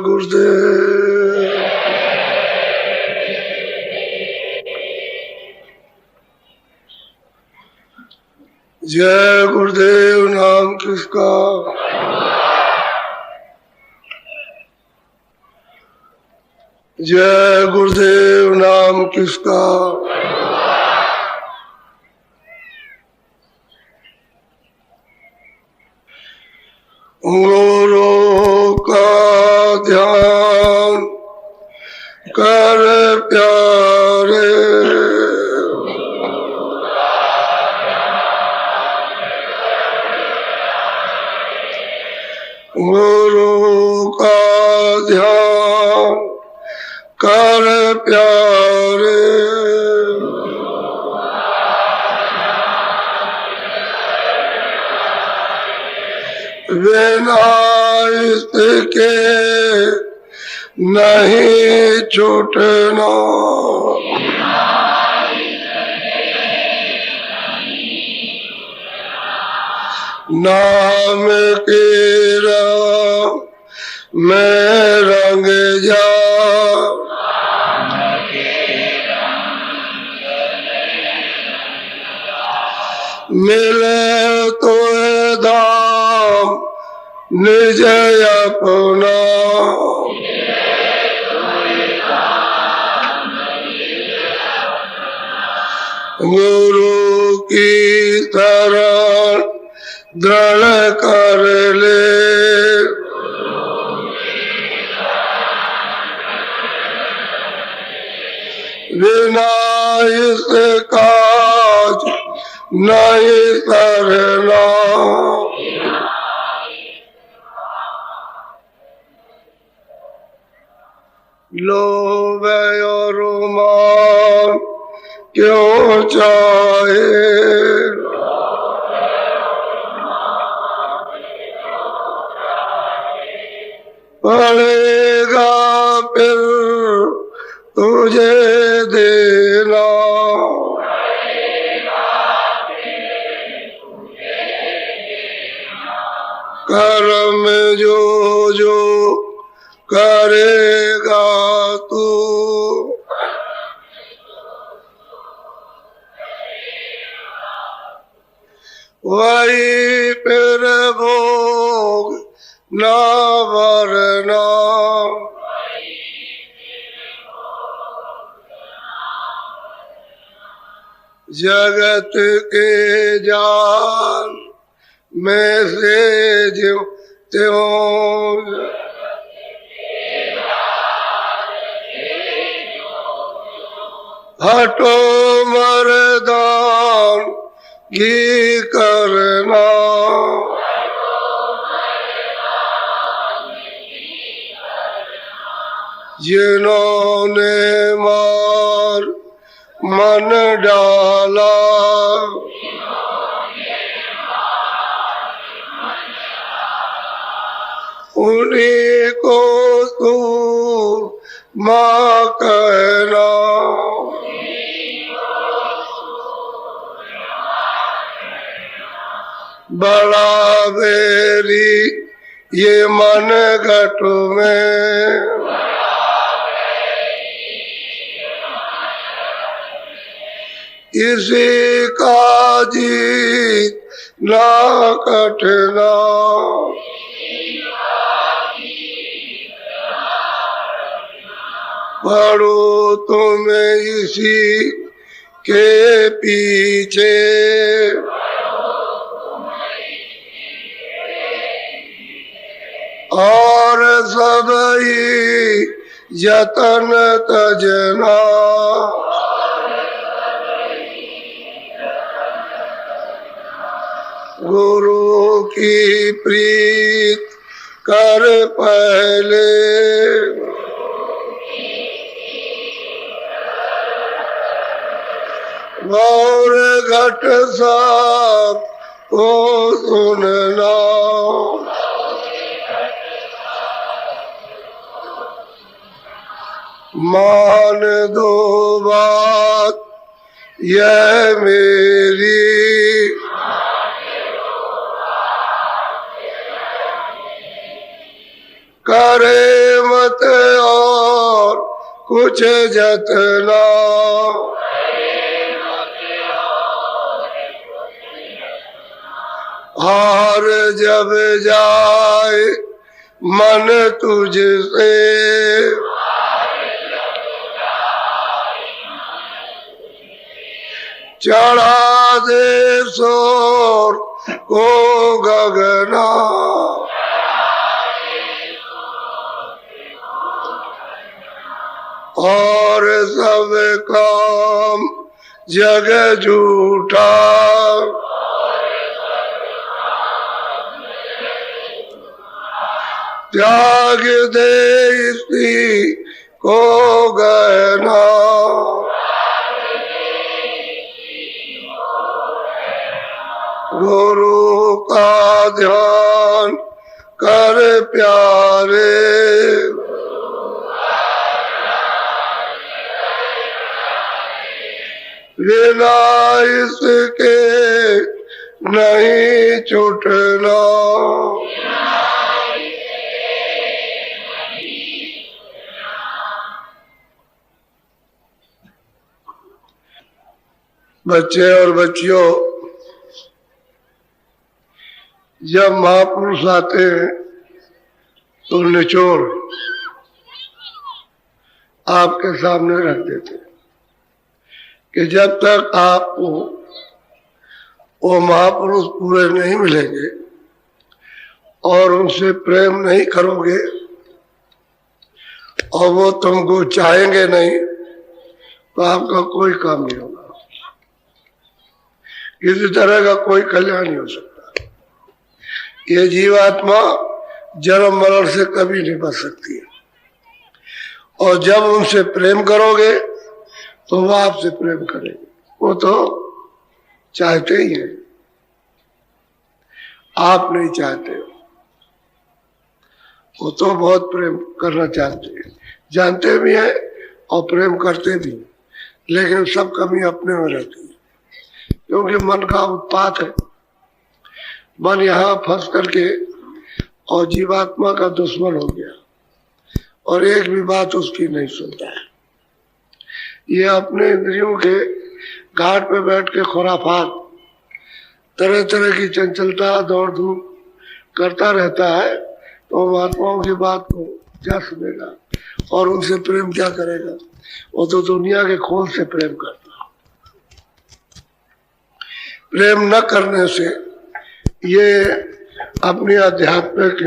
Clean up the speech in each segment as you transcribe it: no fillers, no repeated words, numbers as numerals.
गुरुदेव। जय गुरुदेव नाम किसका, जय गुरुदेव नाम किसका। गुरु का ध्यान कर प्यारे, गुरु का ध्यान कर प्यारे, बिना इसके नहीं छूटना, नाम के राम में रंग जा, मिले तो धाम निज अपना, गुरु की शरण दृढ़ कर ले, बिना इस काज नहीं करना, लोभ और मान क्यों चाहे, पड़ेगा फिर तुझे देना, कर्म जो जो करेगा तू, वही फिर भोग ना वरना, जगत के जाल में से ज्यों त्यों, हटो मर्दान घी करना, जिन्होंने मार मन डाला, उन्हीं को तू माँ कहना, बड़ा बेरी ये मन घट में, इसी का जीत ना कटना, पढ़ो तुम इसी के पीछे, और सदैव यतन तजना, गुरु की प्रीत कर पहले, और घट साप को सुनना, मान दो बात यह मेरी, करे मत और कुछ जतना, हार जब जाए मन तुझसे, चढ़ा दे शोर को गगना, और सब काम जग झूठा, त्याग दे इसी को गहना, गुरु का ध्यान कर प्यारे, बिना इसके नहीं छूटना, बच्चे और बच्चियों, जब महापुरुष आते हैं तो निचोड़ आपके सामने रख देते हैं कि जब तक आपको वो महापुरुष पूरे नहीं मिलेंगे और उनसे प्रेम नहीं करोगे और वो तुमको चाहेंगे नहीं तो आपका कोई काम नहीं होगा, किसी तरह का कोई कल्याण नहीं हो सकता। ये जीवात्मा जन्म मरण से कभी नहीं बच सकती है, और जब उनसे प्रेम करोगे तो वो आपसे प्रेम करेंगे, वो तो चाहते ही हैं, आप नहीं चाहते हो, वो तो बहुत प्रेम करना चाहते हैं, जानते भी हैं और प्रेम करते भी हैं, लेकिन सब कमी अपने में रहती है, क्योंकि मन का उत्पात है। मन यहाँ फंस करके और जीवात्मा का दुश्मन हो गया और एक भी बात उसकी नहीं सुनता है। ये अपने इंद्रियों के घाट पे बैठ के खुराफात, तरह तरह की चंचलता, दौड़ धूप करता रहता है, तो महात्माओं की बात को क्या सुनेगा और उनसे प्रेम क्या करेगा? वो तो दुनिया के खोल से प्रेम करता। प्रेम न करने से ये अपनी आध्यात्मिक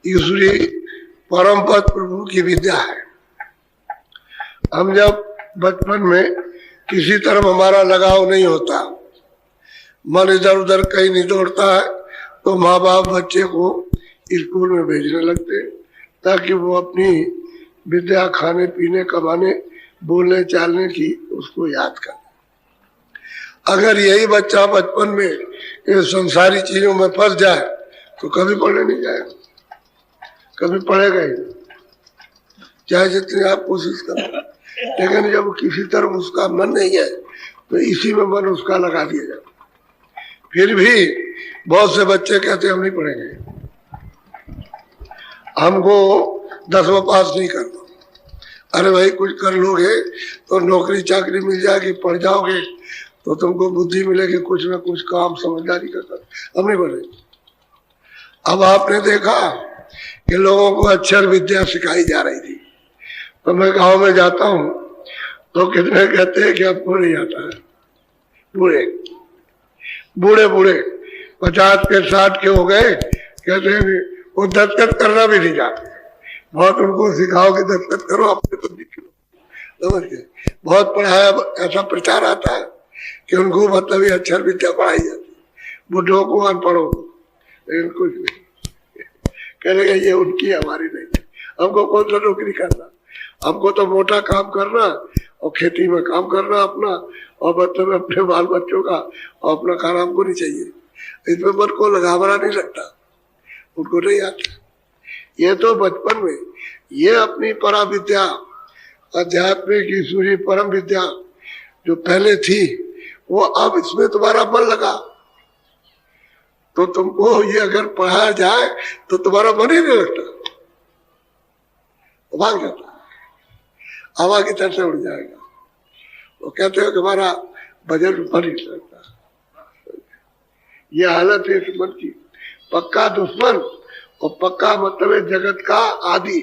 ईश्वरी परम पद प्रभु की विद्या है। हम जब बचपन में किसी तरफ हमारा लगाव नहीं होता, मन इधर उधर कहीं नहीं दौड़ता है, तो माँ बाप बच्चे को स्कूल में भेजने लगते हैं ताकि वो अपनी विद्या खाने पीने कमाने बोलने चालने की उसको याद करे। अगर यही बच्चा बचपन में ये संसारी चीजों में फंस जाए तो कभी पढ़ने नहीं जाएगा, कभी पढ़ेगा ही नहीं, चाहे जितनी आप कोशिश करें। लेकिन जब किसी तरफ उसका मन नहीं है तो इसी में मन उसका लगा दिया जाता। फिर भी बहुत से बच्चे कहते हम नहीं पढ़ेंगे, हमको 10वां पास नहीं करना। अरे भाई कुछ कर लोगे तो नौकरी चाकरी मिल जाएगी, पढ़ जाओगे तो तुमको बुद्धि मिलेगी, कुछ ना कुछ काम समझदारी करता। हम नहीं पढ़ेंगे। अब आपने देखा कि लोगों को अक्षर विद्या सिखाई जा रही थी, तो मैं गांव में जाता हूँ तो कितने कहते हैं कि आपको नहीं आता है। बूढ़े बूढ़े बूढ़े 50 के 60 के हो गए, कहते हैं वो दस्तखत करना भी नहीं जाते। बहुत उनको सिखाओ कि दस्तखत करो, अपने तो लिख लो। समझ गए? बहुत पढ़ाया, ऐसा प्रचार आता है कि उनको मतलब ये अक्षर विद्या पढ़ाई जाती, बुढ़ों को अनपढ़ों को, लेकिन कुछ नहीं। कहने ये उनकी हमारी नहीं। हमको कौन सा नौकरी करना, हमको तो मोटा काम करना और खेती में काम करना अपना, और मतलब अपने बाल बच्चों का और अपना खाना हमको नहीं चाहिए। इसमें मन को लगावरा नहीं लगता, उनको नहीं आता। ये तो बचपन में ये अपनी परा विद्या, आध्यात्मिक ईश्वरी परम विद्या जो पहले थी, वो अब इसमें तुम्हारा मन लगा तो तुमको ये अगर पढ़ाया जाए तो तुम्हारा मन ही नहीं लगता। वो भाग जाता है, हवा की तरह से उड़ जाएगा। वो कहते हो कि हमारा बजट बढ़ ही सकता है। ये हालत है इस मन की। पक्का दुश्मन और पक्का मतलब है जगत का आदि,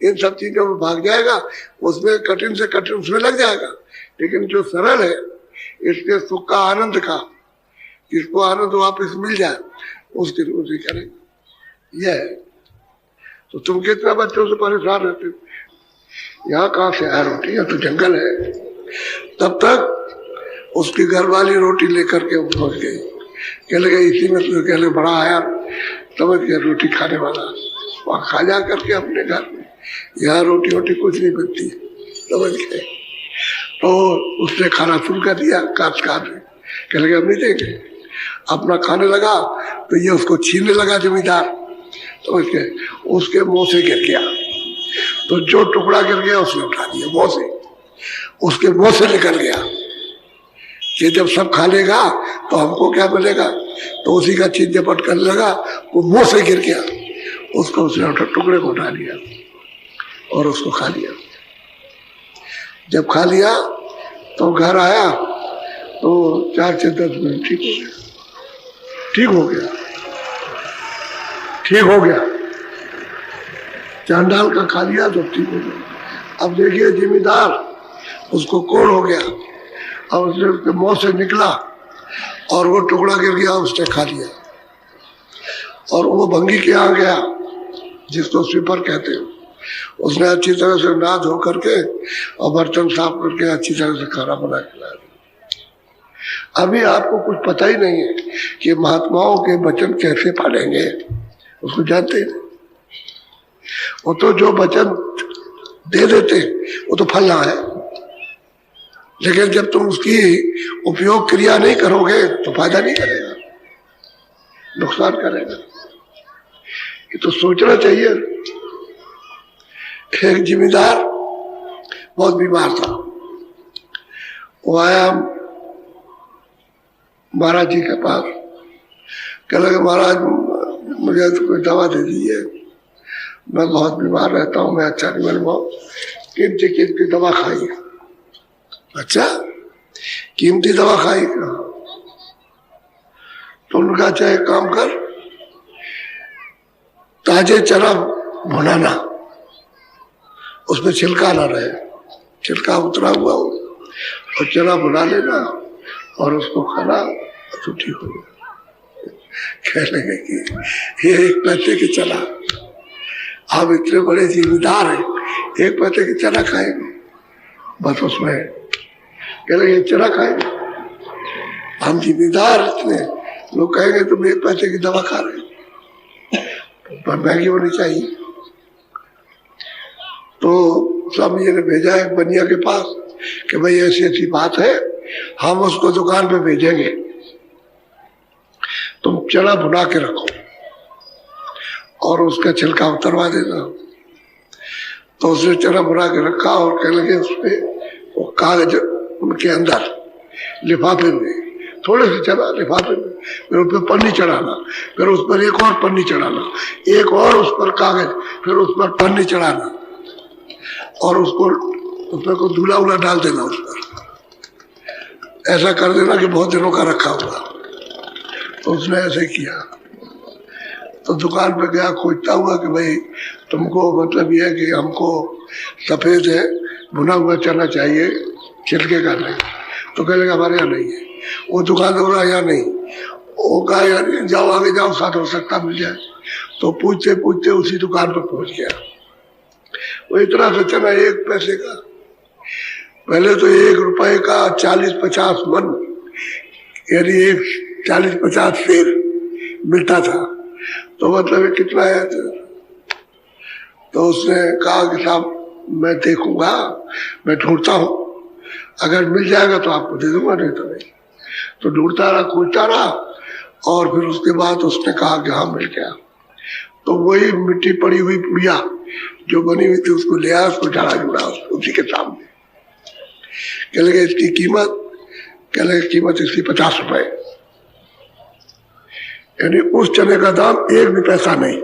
इन सब चीजों में भाग जाएगा, उसमें कठिन से कठिन उसमें लग जाएगा। लेकिन जो सरल है, इसके सुख का आनंद का, जिसको आनंद वापस मिल जाए, उसकी रोजी करेगा। यह है। तो तुम कितना बच्चों से परेशान रहते हो, यहाँ कहाँ से आया रोटी, यहाँ तो जंगल है। तब तक उसकी घरवाली रोटी लेकर के पहुंच गई। कह लगे इसी में तो कह लगे बड़ा आया, समझ गया रोटी खाने वाला, वहां खा जा करके अपने घर में। यहाँ रोटी वोटी कुछ नहीं बनती, समझ गए। तो उसने खाना शुरू कर दिया, काट में। कह लगे अब नहीं देंगे, अपना खाने लगा तो ये उसको छीनने लगा जमींदार, समझ गए। उसके मुंह से गिर गया, तो जो टुकड़ा गिर गया उसने उठा दिया मुंह से, उसके मुंह से निकल गया कि जब सब खा लेगा तो हमको क्या मिलेगा। तो उसी का चीज झपट करने लगा, वो मुंह से गिर गया, उसको उसने टुकड़े को उठा लिया और उसको खा लिया। जब खा लिया तो घर आया तो 4 से 10 मिनट ठीक हो गया। चांडाल का खा लिया तो ठीक हो गया। अब देखिए जिम्मेदार, उसको कोड़ हो गया और उसने उसके मुंह से निकला और वो टुकड़ा गिर गया, उसने खा लिया। और वो भंगी के यहाँ गया, जिसको स्वीपर कहते हैं, उसने अच्छी तरह से नहा धो करके और बर्तन साफ करके अच्छी तरह से खाना बना के लाया। अभी आपको कुछ पता ही नहीं है कि महात्माओं के वचन कैसे पालेंगे, उसको जानते ही नहीं। वो तो जो वचन दे देते वो तो फलना है, लेकिन जब तुम उसकी उपयोग क्रिया नहीं करोगे तो फायदा नहीं करेगा, नुकसान करेगा। ये तो सोचना चाहिए। एक जिम्मेदार बहुत बीमार था, वो आया महाराज जी के पास। कह लगे महाराज मुझे तो कोई दवा दे दीजिए, मैं बहुत बीमार रहता हूँ, मैं अच्छा नहीं बन पाऊँ, कीमती दवा खाई। अच्छा, कीमती दवा खाई? तो उनका चाहे काम कर, ताजे चना भुनाना, उसमें छिलका ना रहे, छिलका उतरा हुआ हो, और चना भुना लेना और उसको खाना तो ठीक हो गया। कह लगे कि ये 1 पैसे की चना, आप इतने बड़े जिम्मेदार हैं, 1 पैसे की चना खाएंगे, बस उसमें कह लगे चना खाएंगे, हम जिम्मेदार इतने, लोग कहेंगे तुम 1 पैसे की दवा खा रहे हो, पर महंगी होनी चाहिए। तो स्वामी जी ने भेजा एक बनिया के पास कि भाई ऐसी ऐसी बात है, हम उसको दुकान पे भेजेंगे, तुम चना भुना के रखो और उसका छिलका उतरवा देना। तो उसने चना भुना के रखा और कहने लगे उसपे वो कागज उनके अंदर लिफाफे में, थोड़े से चना लिफाफे में, फिर उस पर पन्नी चढ़ाना, फिर उस पर एक और पन्नी चढ़ाना, एक और उस पर कागज, फिर उस पर पन्नी चढ़ाना और उसको उसमें को धूला उला डाल देना उस पर, ऐसा कर देना कि बहुत दिनों का रखा हुआ। तो उसने ऐसे किया। तो दुकान पे गया खोजता हुआ कि भाई तुमको मतलब ये है कि हमको सफेद है भुना हुआ चना चाहिए, छिलके का नहीं। तो कह लगा हमारे यहाँ नहीं है। वो दुकान वाला यहाँ नहीं, वो कहा यार जाओ आगे जाओ, साथ हो सकता मिल जाए। तो पूछते पूछते उसी दुकान पर पहुंच गया। वो इतना सा चना 1 पैसे का, पहले तो 1 रुपए का 40-50 मन, यानी 40-50 सेर मिलता था। तो मतलब कितना है? तो उसने कहा कि साहब मैं देखूंगा, मैं ढूंढता हूँ, अगर मिल जाएगा तो आपको दे दूंगा, नहीं तो नहीं। तो ढूंढता रहा, खोजता रहा और फिर उसके बाद उसने कहा कि हाँ मिल गया। तो वही मिट्टी पड़ी हुई पुड़िया जो बनी हुई थी उसको ले आया, उसको झाड़ा जुड़ा उसी के सामने। कह लगे इसकी कीमत, कह लगे कीमत इसकी 50 रुपए, यानी उस चने का दाम 1 भी पैसा नहीं।